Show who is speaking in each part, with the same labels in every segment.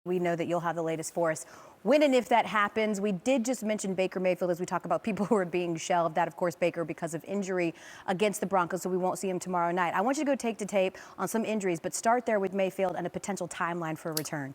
Speaker 1: We know that you'll have the latest for us when and if that happens. We did just mention Baker Mayfield as we talk about people who are being shelved. That, of course, Baker because of injury against the Broncos, so we won't see him tomorrow night. I want you to go take to tape on some injuries, but start there with Mayfield and a potential timeline for a return.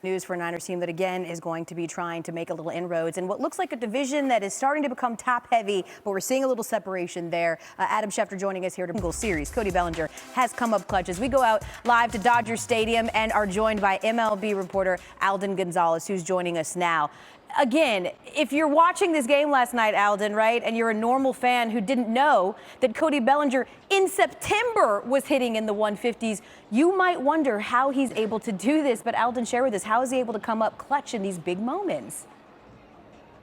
Speaker 1: News for a Niners team that, again, is going to be trying to make a little inroads in what looks like a division that is starting to become top-heavy, but we're seeing a little separation there. Adam Schefter joining us here to Google Series. Cody Bellinger has come up clutch as we go out live to Dodger Stadium and are joined by MLB reporter Alden Gonzalez, who's joining us now. Again, if you're watching this game last night, Alden, right, and you're a normal fan who didn't know that Cody Bellinger in September was hitting in the 150s, you might wonder how he's able to do this. But Alden, share with us, how is he able to come up clutch in these big moments?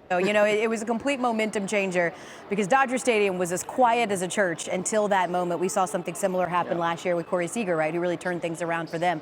Speaker 1: You know, it was a complete momentum changer because Dodger Stadium was as quiet as a church until that moment. We saw something similar happen last year with Corey Seager, right, who really turned things around for them.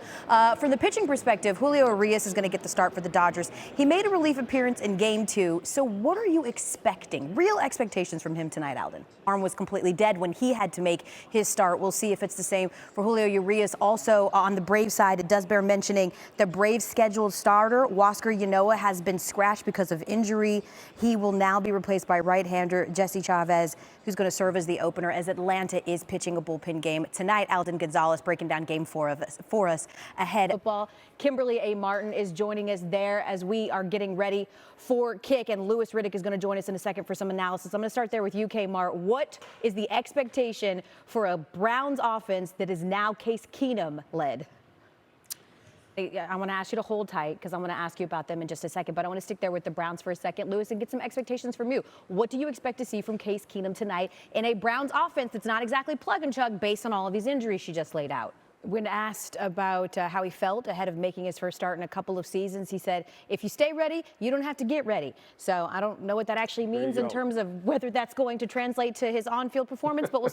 Speaker 1: From the pitching perspective, Julio Urias is going to get the start for the Dodgers. He made a relief appearance in Game 2. So what are you expecting? Real expectations from him tonight, Alden. Arm was completely dead when he had to make his start. We'll see if it's the same for Julio Urias. Also on the Braves side, it does bear mentioning the Braves scheduled starter, Huascar Ynoa, has been scratched because of injury. He will now be replaced by right-hander Jesse Chavez, who's going to serve as the opener as Atlanta is pitching a bullpen game tonight. Alden Gonzalez breaking down Game 4 for us ahead. Football. Kimberly A. Martin is joining us there as we are getting ready for kick, and Louis Riddick is going to join us in a second for some analysis. I'm going to start there with UK Mart. What is the expectation for a Browns offense that is now Case Keenum led? I want to ask you to hold tight because I want to ask you about them in just a second, but I want to stick there with the Browns for a second, Louis, and get some expectations from you. What do you expect to see from Case Keenum tonight in a Browns offense that's not exactly plug and chug based on all of these injuries she just laid out? When asked about how he felt ahead of making his first start in a couple of seasons, he said, if you stay ready, you don't have to get ready. So I don't know what that actually means in terms of whether that's going to translate to his on-field performance, but we'll